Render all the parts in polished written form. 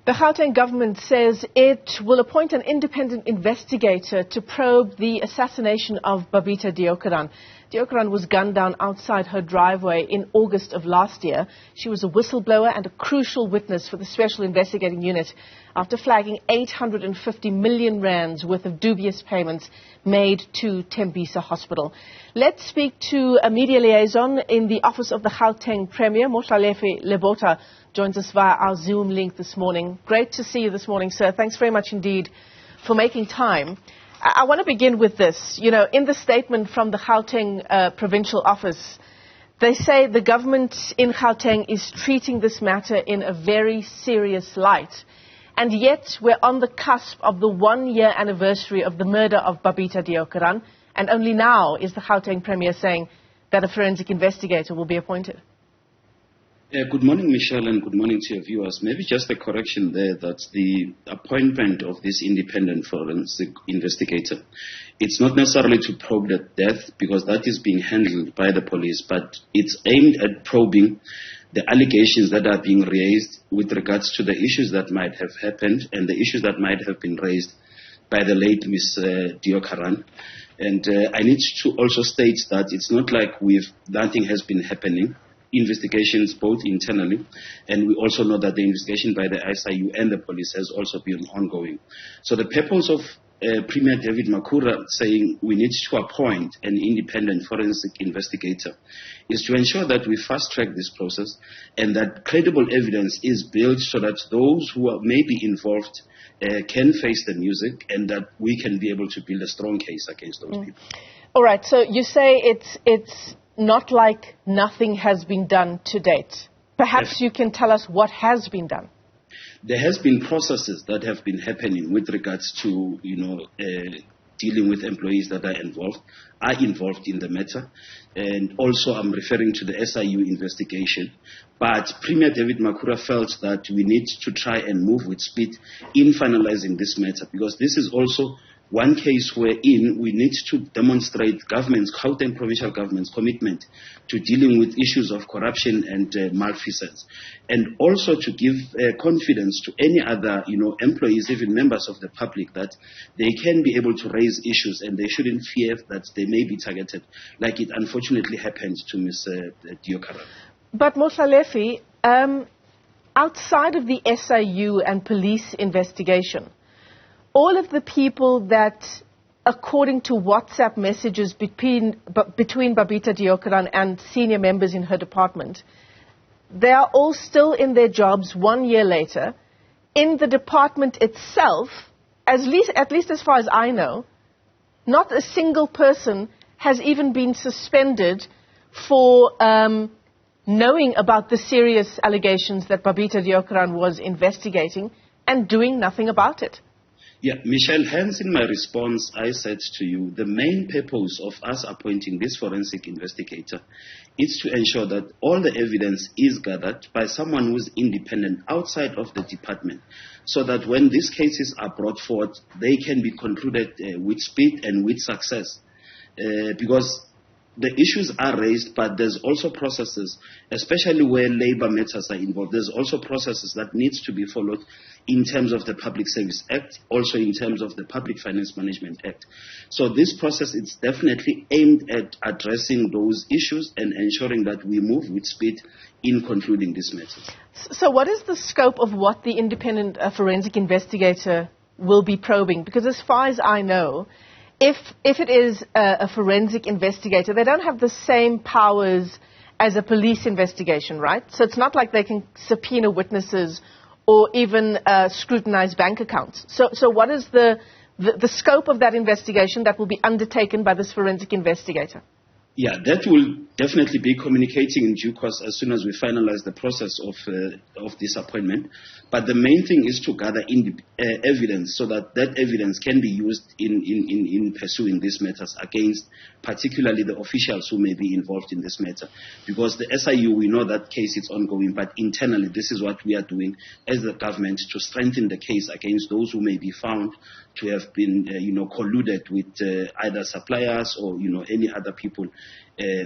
The Gauteng government says it will appoint an independent investigator to probe the assassination of Babita Deokaran. Deokaran was gunned down outside her driveway in August of last year. She was a whistleblower and a crucial witness for the Special Investigating Unit after flagging 850 million rands worth of dubious payments made to Tembisa Hospital. Let's speak to a media liaison in the office of the Gauteng Premier. Mohlalefi Lebotha joins us via our Zoom link this morning. Great to see you this morning, sir. Thanks very much indeed for making time. I want to begin with this. You know, in the statement from the Gauteng provincial office, they say the government in Gauteng is treating this matter in a very serious light. And yet we're on the cusp of the 1-year anniversary of the murder of Babita Deokaran. And only now is the Gauteng Premier saying that a forensic investigator will be appointed. Good morning, Michelle, and good morning to your viewers. Maybe just a correction there that the appointment of this independent forensic investigator, it's not necessarily to probe the death because that is being handled by the police, but it's aimed at probing the allegations that are being raised with regards to the issues that might have happened and the issues that might have been raised by the late Miss Deokaran. And I need to also state that it's not like nothing has been happening. Investigations both internally, and we also know that the investigation by the SIU and the police has also been ongoing. So the purpose of Premier David Makhura saying we need to appoint an independent forensic investigator is to ensure that we fast-track this process and that credible evidence is built so that those who may be involved can face the music and that we can be able to build a strong case against those people. All right, so you say it's not like nothing has been done to date. Perhaps you can tell us what has been done. There has been processes that have been happening with regards to, dealing with employees that are involved in the matter. And also I'm referring to the SIU investigation. But Premier David Makhura felt that we need to try and move with speed in finalizing this matter because this is also one case wherein we need to demonstrate Gauteng provincial government's commitment to dealing with issues of corruption and malfeasance, and also to give confidence to any other, employees, even members of the public, that they can be able to raise issues and they shouldn't fear that they may be targeted, like it unfortunately happened to Ms. Deokaran. But Mohlalefi, outside of the SIU and police investigation, all of the people that, according to WhatsApp messages between Babita Deokaran and senior members in her department, they are all still in their jobs 1 year later. In the department itself, at least as far as I know, not a single person has even been suspended for knowing about the serious allegations that Babita Deokaran was investigating and doing nothing about it. Yeah, Michelle, hence in my response, I said to you, the main purpose of us appointing this forensic investigator is to ensure that all the evidence is gathered by someone who is independent outside of the department, so that when these cases are brought forward, they can be concluded with speed and with success. Because the issues are raised, but there's also processes, especially where labor matters are involved. There's also processes that needs to be followed in terms of the Public Service Act, also in terms of the Public Finance Management Act. So this process is definitely aimed at addressing those issues and ensuring that we move with speed in concluding this matter. So what is the scope of what the independent forensic investigator will be probing? Because as far as I know, if it is a forensic investigator, they don't have the same powers as a police investigation, right? So it's not like they can subpoena witnesses or even scrutinize bank accounts. So what is the scope of that investigation that will be undertaken by this forensic investigator? Yeah, that will definitely be communicating in due course as soon as we finalize the process of this appointment. But the main thing is to gather evidence so that evidence can be used in pursuing these matters against particularly the officials who may be involved in this matter. Because the SIU, we know that case is ongoing, but internally this is what we are doing as the government to strengthen the case against those who may be found to have been colluded with either suppliers or any other people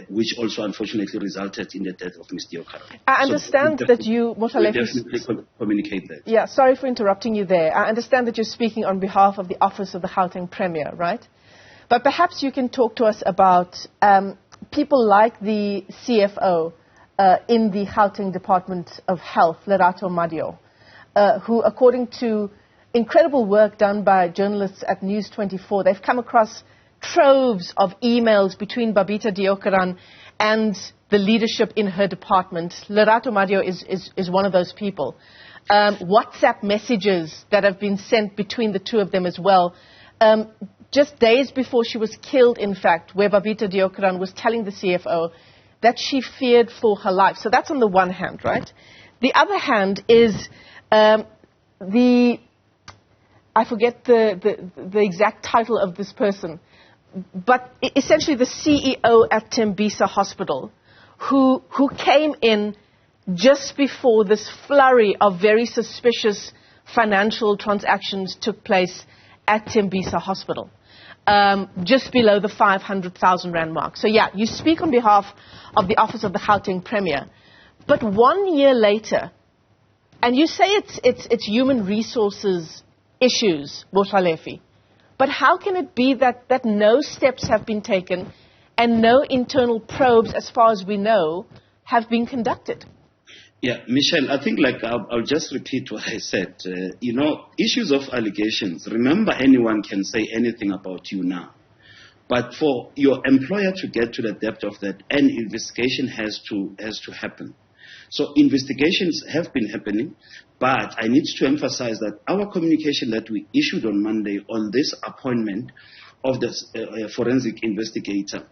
which also unfortunately resulted in the death of Ms. Deokaran. I understand that you, Mohlalefi... We definitely communicate that. Yeah, sorry for interrupting you there. I understand that you're speaking on behalf of the Office of the Gauteng Premier, right? But perhaps you can talk to us about people like the CFO in the Gauteng Department of Health, Lerato Madio, who, according to incredible work done by journalists at News 24, they've come across troves of emails between Babita Deokaran and the leadership in her department. Lerato Madio is one of those people. WhatsApp messages that have been sent between the two of them as well. Just days before she was killed, in fact, where Babita Deokaran was telling the CFO that she feared for her life. So that's on the one hand, right? The other hand is I forget the exact title of this person, but essentially the CEO at Tembisa Hospital, who came in just before this flurry of very suspicious financial transactions took place at Tembisa Hospital, just below the 500,000 rand mark. So yeah, you speak on behalf of the Office of the Gauteng Premier, but 1 year later, and you say it's human resources issues, Mohlalefi, but how can it be that no steps have been taken and no internal probes, as far as we know, have been conducted? Yeah, Michelle, I think I'll just repeat what I said. Issues of allegations, remember, anyone can say anything about you now. But for your employer to get to the depth of that, an investigation has to happen. So investigations have been happening, but I need to emphasize that our communication that we issued on Monday on this appointment of the forensic investigator,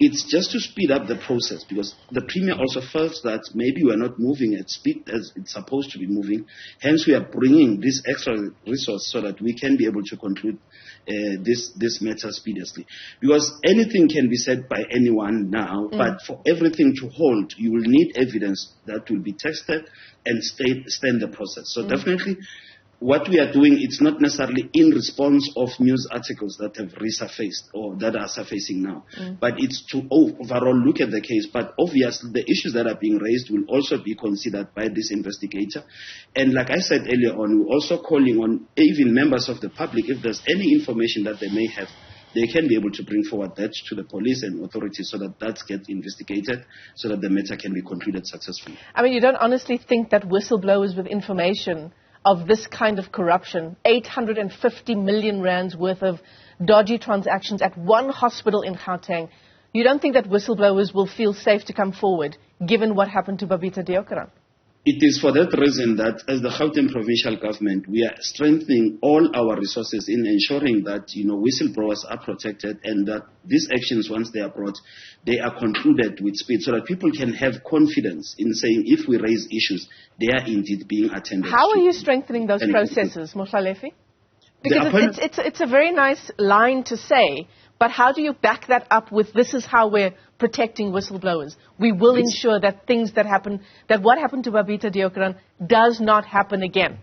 it's just to speed up the process, because the Premier also felt that maybe we're not moving at speed as it's supposed to be moving. Hence, we are bringing this extra resource so that we can be able to conclude this matter speedily. Because anything can be said by anyone now, but for everything to hold, you will need evidence that will be tested and stand the process. So definitely, what we are doing, it's not necessarily in response of news articles that have resurfaced or that are surfacing now, but it's to overall look at the case. But obviously, the issues that are being raised will also be considered by this investigator. And like I said earlier on, we're also calling on even members of the public, if there's any information that they may have, they can be able to bring forward that to the police and authorities so that gets investigated, so that the matter can be concluded successfully. I mean, you don't honestly think that whistleblowers with information of this kind of corruption, 850 million rands worth of dodgy transactions at one hospital in Gauteng, you don't think that whistleblowers will feel safe to come forward, given what happened to Babita Deokaran? It is for that reason that as the Gauteng provincial government, we are strengthening all our resources in ensuring that, whistleblowers are protected, and that these actions, once they are brought, they are concluded with speed, so that people can have confidence in saying if we raise issues, they are indeed being attended to. How are you strengthening those processes, Mohlalefi? Because it's a very nice line to say, but how do you back that up with this is how we're protecting whistleblowers? We will ensure that things that happen, that what happened to Babita Deokaran does not happen again.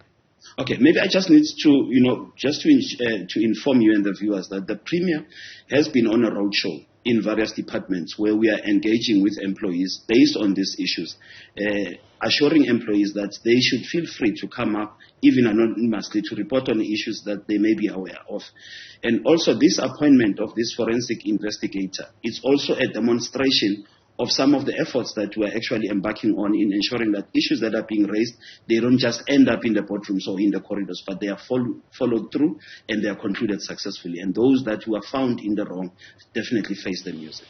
Okay, maybe I just need to, to inform you and the viewers that the Premier has been on a roadshow in various departments where we are engaging with employees based on these issues, assuring employees that they should feel free to come up, even anonymously, to report on issues that they may be aware of. And also this appointment of this forensic investigator is also a demonstration of some of the efforts that we're actually embarking on in ensuring that issues that are being raised, they don't just end up in the boardrooms or in the corridors, but they are followed through and they are concluded successfully. And those that were found in the wrong definitely face the music.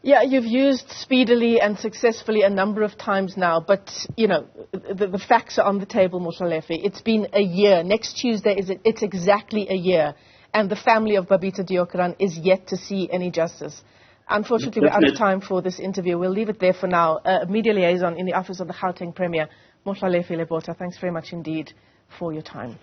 Yeah, you've used speedily and successfully a number of times now, but, the facts are on the table, Mohlalefi. It's been a year. Next Tuesday, it's exactly a year. And the family of Babita Deokaran is yet to see any justice. Unfortunately, we're out of time for this interview. We'll leave it there for now. Media liaison in the Office of the Gauteng Premier, Mohlalefi Lebotha, thanks very much indeed for your time.